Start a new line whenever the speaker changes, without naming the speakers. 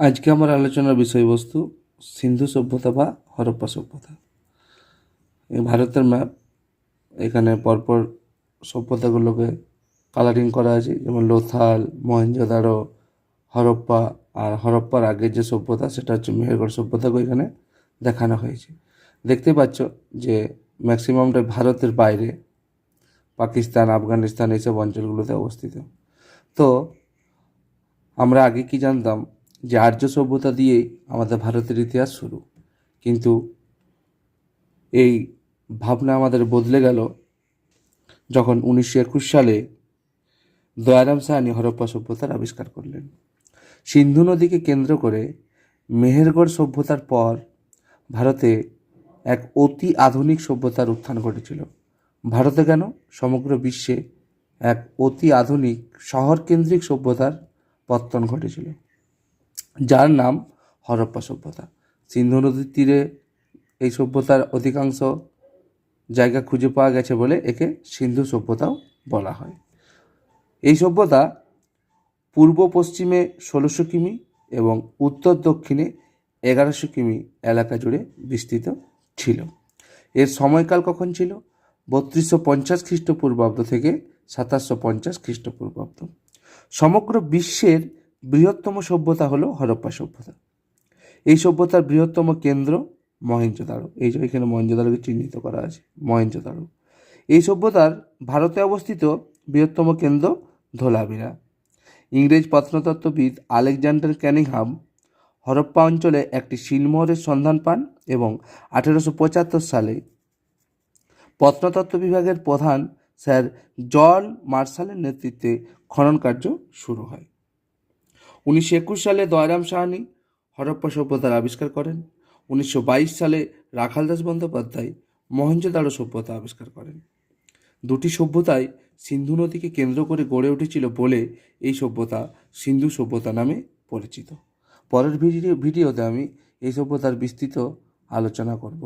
আজকে আমার আলোচনার বিষয়বস্তু সিন্ধু সভ্যতা বা হরপ্পা সভ্যতা। এই ভারতের ম্যাপ, এখানে পরপর সভ্যতাগুলোকে কালারিং করা আছে, যেমন লোথাল, মহেঞ্জোদারো, হরপ্পা। আর হরপ্পার আগের যে সভ্যতা সেটা হচ্ছে মেহেরগড় সভ্যতাকে এখানে দেখানো হয়েছে। দেখতে পাচ্ছ যে ম্যাক্সিমামটা ভারতের বাইরে, পাকিস্তান, আফগানিস্তান এইসব অঞ্চলগুলোতে অবস্থিত। তো আমরা আগে কি জানতাম যে আর্য সভ্যতা দিয়েই আমাদের ভারতের ইতিহাস শুরু, কিন্তু এই ভাবনা আমাদের বদলে গেল যখন 1921 সালে দয়ারাম সাহানি হরপ্পা সভ্যতার আবিষ্কার করলেন। সিন্ধু নদীকে কেন্দ্র করে মেহেরগড় সভ্যতার পর ভারতে এক অতি আধুনিক সভ্যতার উত্থান ঘটেছিল। ভারতে কেন, সমগ্র বিশ্বে এক অতি আধুনিক শহরকেন্দ্রিক সভ্যতার পত্তন ঘটেছিল, যার নাম হরপ্পা সভ্যতা। সিন্ধু নদীর তীরে এই সভ্যতার অধিকাংশ জায়গা খুঁজে পাওয়া গেছে বলে একে সিন্ধু সভ্যতাও বলা হয়। এই সভ্যতা পূর্ব পশ্চিমে 1600 কিমি এবং উত্তর দক্ষিণে 1100 কিমি এলাকা জুড়ে বিস্তৃত ছিল। এর সময়কাল কখন ছিল? 3250 খ্রিস্টপূর্বাব্দ থেকে 2750 খ্রিস্টপূর্বাব্দ। সমগ্র বিশ্বের বৃহত্তম সভ্যতা হলো হরপ্পা সভ্যতা। এই সভ্যতার বৃহত্তম কেন্দ্র মহেঞ্জোদারো। এই যে এখানে মহেঞ্জোদারোকে চিহ্নিত করা আছে, মহেঞ্জোদারো। এই সভ্যতার ভারতে অবস্থিত বৃহত্তম কেন্দ্র ধোলাভিরা। ইংরেজ প্রত্নতত্ত্ববিদ আলেকজান্ডার ক্যানিংহাম হরপ্পা অঞ্চলে একটি শিলমোহরের সন্ধান পান এবং 1875 সালে প্রত্নতত্ত্ব বিভাগের প্রধান স্যার জন মার্শালের নেতৃত্বে খনন কার্য শুরু হয়। 1921 সালে দয়ারাম সাহানি হরপ্পা সভ্যতার আবিষ্কার করেন। 1922 সালে রাখালদাস বন্দ্যোপাধ্যায় মহেঞ্জোদারো সভ্যতা আবিষ্কার করেন। দুটি সভ্যতাই সিন্ধু নদীকে কেন্দ্র করে গড়ে উঠেছিল বলে এই সভ্যতা সিন্ধু সভ্যতা নামে পরিচিত। পরের ভিডিওতে আমি এই সভ্যতার বিস্তৃত আলোচনা করব।